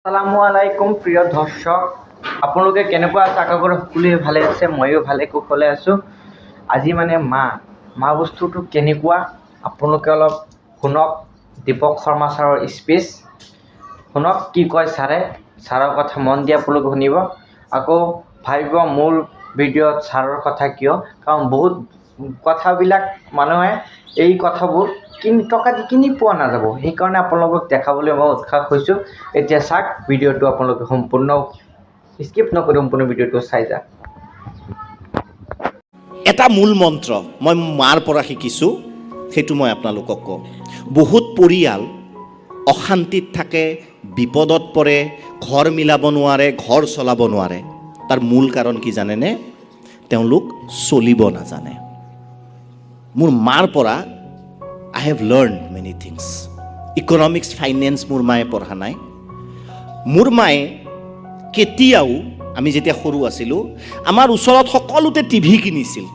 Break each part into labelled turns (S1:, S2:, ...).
S1: আসসালামু আলাইকুম প্ৰিয় দৰ্শক, আপোনালোকে কেনেকুৱা আছে? আশা কৰোঁ সকলোৱে ভালে আছে, ময়ো ভালে কুশলে আছোঁ। আজি মানে মা বস্তুটো কেনেকুৱা আপোনালোকে অলপ শুনক। দীপক শৰ্মা ছাৰৰ স্পীচ শুনক, কি কয় ছাৰৰ কথা মন দি আপোনালোকে শুনিব। আকৌ ভাবিব মোৰ ভিডিঅ'ত ছাৰৰ কথা কিয়, কাৰণ বহুত কথাবিলাক মানুহে এই কথাবোৰ টকা দি কিনি পোৱা নাযাব, সেইকাৰণে আপোনালোকক দেখাবলৈ মই উৎসাহ হৈছোঁ। এতিয়া চাওক ভিডিঅ'টো, আপোনালোকে সম্পূৰ্ণ স্কিপ নকৰি সম্পূৰ্ণ ভিডিঅ'টো চাই যাওক।
S2: এটা মূল মন্ত্ৰ মই মাৰ পৰা শিকিছোঁ, সেইটো মই আপোনালোকক কওঁ। বহুত পৰিয়াল অশান্তিত থাকে, বিপদত পৰে, ঘৰ মিলাব নোৱাৰে, ঘৰ চলাব নোৱাৰে। তাৰ মূল কাৰণ কি জানেনে? তেওঁলোক চলিব নাজানে। মোৰ মাৰ পৰা I have learned many things. Economics, finance মোৰ মায়ে পঢ়া নাই। মোৰ মায়ে কেতিয়াও, আমি যেতিয়া সৰু আছিলোঁ, আমাৰ ওচৰত সকলোতে টিভি কিনিছিল।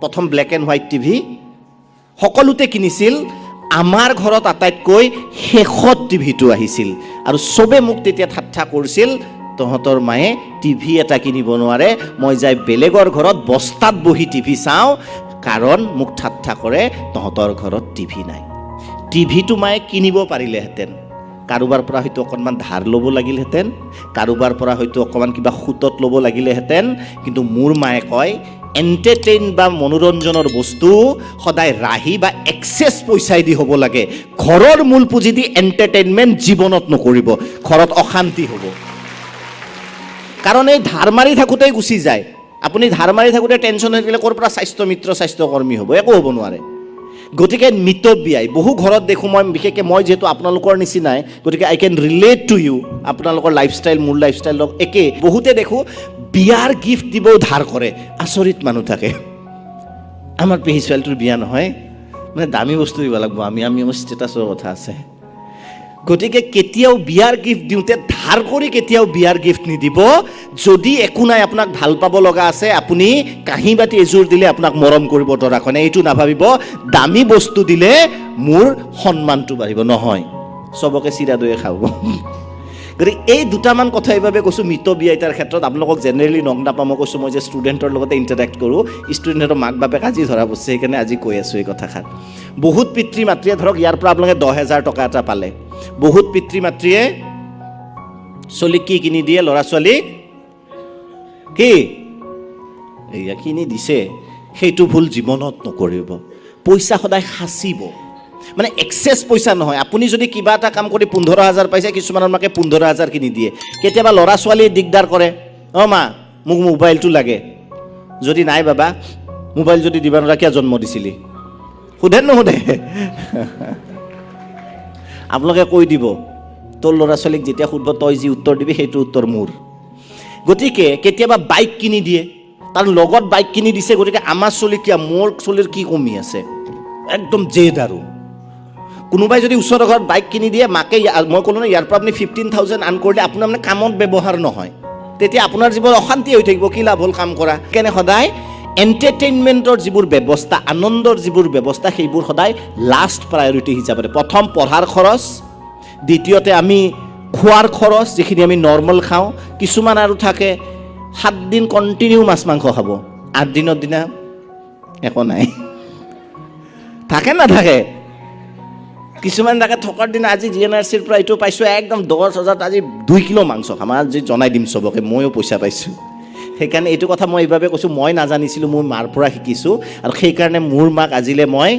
S2: প্ৰথম ব্লেক এণ্ড হোৱাইট টিভি সকলোতে কিনিছিল। আমাৰ ঘৰত আটাইতকৈ শেষত টিভিটো আহিছিল, আৰু চবে মোক তেতিয়া ঠাট্টা কৰিছিল, তহঁতৰ মায়ে টিভি এটা কিনিব নোৱাৰে, মই যাই বেলেগৰ ঘৰত বস্তাত বহি টিভি চাওঁ, কাৰণ মোক ঠাট্টা কৰে তহঁতৰ ঘৰত টিভি নাই। টিভিটো মায়ে কিনিব পাৰিলেহেঁতেন, কাৰোবাৰ পৰা হয়তো অকণমান ধাৰ ল'ব লাগিলহেঁতেন, কাৰোবাৰ পৰা হয়তো অকণমান কিবা সুতত ল'ব লাগিলেহেঁতেন, কিন্তু মোৰ মায়ে কয় এণ্টাৰটেইন বা মনোৰঞ্জনৰ বস্তু সদায় ৰাহি বা এক্সেছ পইচাই দি হ'ব লাগে। ঘৰৰ মূল পুঁজি দি এণ্টাৰটেইনমেণ্ট জীৱনত নকৰিব, ঘৰত অশান্তি হ'ব। কাৰণ এই ধাৰ মাৰি থাকোঁতেই গুচি যায়। আপুনি ধাৰ মাৰি থাকোঁতে টেনশ্যন হৈ থাকিলে ক'ৰ পৰা স্বাস্থ্য মিত্ৰ স্বাস্থ্যকৰ্মী হ'ব? একো হ'ব নোৱাৰে। গতিকে মিতব্যয়ী বহু ঘৰত দেখোঁ মই, বিশেষকৈ মই যিহেতু আপোনালোকৰ নিচিনাই, গতিকে I can relate to you. আপোনালোকৰ লাইফষ্টাইল মোৰ লাইফষ্টাইল লগ একে। বহুতে দেখোঁ বিয়াৰ গিফ্ট দিবও ধাৰ কৰে। আচৰিত মানুহ থাকে। আমাৰ পেহী ছোৱালীটোৰ বিয়া নহয়, মানে দামী বস্তু দিব লাগিব, আমি মোৰ ষ্টেটাছৰ কথা আছে। গতিকে কেতিয়াও বিয়াৰ গিফ্ট দিওঁতে ধাৰ কৰি কেতিয়াও বিয়াৰ গিফ্ট নিদিব। যদি একো নাই, আপোনাক ভাল পাব লগা আছে, আপুনি কাঁহী বাতি এযোৰ দিলে আপোনাক মৰম কৰিব দৰাখনে, এইটো নাভাবিব দামী বস্তু দিলে মোৰ সন্মানটো বাঢ়িব। নহয়, চবকে চিৰা দৈয়ে খাব। গতিকে এই দুটামান কথা এইবাবে কৈছোঁ মিতব্যয়িতাৰ ক্ষেত্ৰত। আপোনালোকক জেনেৰেলি নং নাপাওঁ, মই কৈছোঁ মই যে ষ্টুডেণ্টৰ লগতে ইণ্টাৰেক্ট কৰোঁ, ষ্টুডেণ্টৰ মাক বাপেক আজি ধৰা পৰিছে, সেইকাৰণে আজি কৈ আছোঁ এই কথাষাৰ। বহুত পিতৃ মাতৃয়ে ধৰক ইয়াৰ পৰা আপোনালোকে 10,000 টকা এটা পালে, বহুত পিতৃ মাতৃয়ে ছোৱালীক কি কিনি দিয়ে? ল'ৰা ছোৱালীক কি এয়া কিনি দিছে, সেইটো ভুল জীৱনত নকৰিব। পইচা সদায় সাঁচিব, মানে এক্সেছ পইচা নহয়। আপুনি যদি কিবা এটা কাম কৰি 15,000 পাইছে, কিছুমানৰ মাকে 15,000 কিনি দিয়ে। কেতিয়াবা ল'ৰা ছোৱালীয়ে দিগদাৰ কৰে, অঁ মা মোক মোবাইলটো লাগে। যদি নাই বাবা মোবাইল যদি দিবা নোৱাৰা, কিয় জন্ম দিছিলি? সোধে নুসুধে? আপোনালোকে কৈ দিব, তোৰ ল'ৰা ছোৱালীক যেতিয়া সুধিব, তই যি উত্তৰ দিবি সেইটো উত্তৰ মোৰ। গতিকে কেতিয়াবা বাইক কিনি দিয়ে, তাৰ লগত বাইক কিনি দিছে। গতিকে আমাৰ চলি কিয়, মোৰ চলিৰ কি কমি আছে? একদম জেদ। আৰু কোনোবাই যদি ওচৰৰ ঘৰত বাইক কিনি দিয়ে, মাকে মই ক'লোঁ ন, ইয়াৰ পৰা আপুনি 15,000 আৰ্ণ কৰিলে আপোনাৰ মানে কামত ব্যৱহাৰ নহয়, তেতিয়া আপোনাৰ জীৱন অশান্তি হৈ থাকিব। কি লাভ হ'ল কাম কৰা? কেনে সদায় এণ্টাৰটেইনমেণ্টৰ যিবোৰ ব্যৱস্থা, আনন্দৰ যিবোৰ ব্যৱস্থা, সেইবোৰ সদায় লাষ্ট প্ৰায়ৰিটি হিচাপে। প্ৰথম পঢ়াৰ খৰচ, দ্বিতীয়তে আমি খোৱাৰ খৰচ, যিখিনি আমি নৰ্মেল খাওঁ। কিছুমান আৰু থাকে 7 দিন কণ্টিনিউ মাছ মাংস খাব, 8 দিনৰ দিনা একো নাই। থাকে নাথাকে? কিছুমান থাকে থকাৰ দিনা, আজি GNRCৰ পৰা এইটো পাইছোঁ, একদম 10,000 আজি 2 কিলো মাংস খাম, আজি জনাই দিম চবকে, ময়ো পইচা পাইছোঁ। সেইকাৰণে এইটো কথা মই এইভাৱে কৈছোঁ, মই নাজানিছিলোঁ, মোৰ মাৰ পৰা শিকিছোঁ। আৰু সেইকাৰণে মোৰ মাক আজিলৈ মই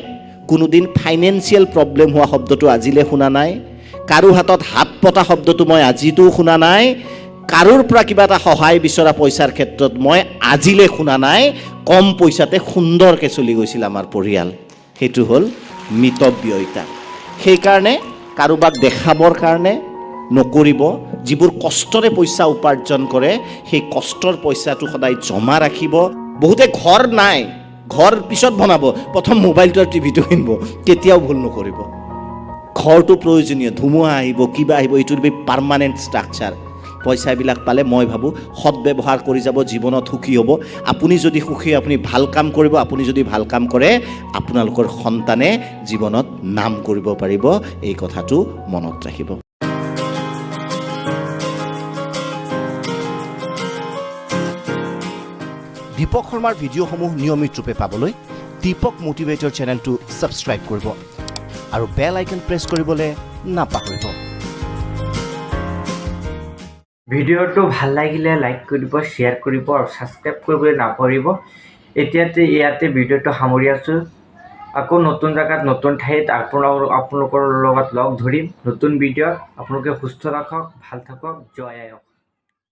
S2: কোনোদিন ফাইনেন্সিয়েল প্ৰব্লেম হোৱা শব্দটো আজিলৈ শুনা নাই, কাৰো হাতত হাত পতা শব্দটো মই আজিতো শুনা নাই, কাৰোৰ পৰা কিবা এটা সহায় বিচৰা পইচাৰ ক্ষেত্ৰত মই আজিলৈ শুনা নাই। কম পইচাতে সুন্দৰকৈ চলি গৈছিল আমাৰ পৰিয়াল। সেইটো হ'ল মিতব্যয়িতা। সেইকাৰণে কাৰোবাক দেখাবৰ কাৰণে নকৰিব। যিবোৰ কষ্টৰে পইচা উপাৰ্জন কৰে, সেই কষ্টৰ পইচাটো সদায় জমা ৰাখিব। বহুতে ঘৰ নাই, ঘৰ পিছত বনাব, প্ৰথম মোবাইলটো আৰু টিভিটো কিনিব। কেতিয়াও ভুল নকৰিব। ঘৰটো প্ৰয়োজনীয়, ধুমুহা আহিব, কিবা আহিব, এইটো পাৰ্মানেণ্ট ষ্ট্ৰাকচাৰ। পইচাবিলাক পালে মই ভাবোঁ সদব্যৱহাৰ কৰি যাব, জীৱনত সুখী হ'ব। আপুনি যদি সুখী, আপুনি ভাল কাম কৰিব, আপুনি যদি ভাল কাম কৰে, আপোনালোকৰ সন্তানে জীৱনত নাম কৰিব পাৰিব। এই কথাটো মনত ৰাখিব। দীপক শৰ্মাৰ ভিডিঅ'সমূহ নিয়মিত ৰূপে পাবলৈ দীপক মটিভেটৰ চেনেলটো ছাবস্ক্ৰাইব কৰিব আৰু বেল আইকন প্ৰেছ কৰিবলৈ নাপাহৰিব।
S1: ভিডিঅ'টো ভাল লাগিলে লাইক কৰিব, শ্বেয়াৰ কৰিব আৰু ছাবস্ক্ৰাইব কৰিবলৈ নাপাহৰিব। ইয়াতে ভিডিঅ'টো সামৰি আছোঁ। আকৌ নতুন জেগাত নতুন ঠাইত আপোনালোকৰ লগত লগ ধৰিম নতুন ভিডিঅ'ত। আপোনালোকে সুস্থ থাকক, ভাল থাকক। জয় আই অসম।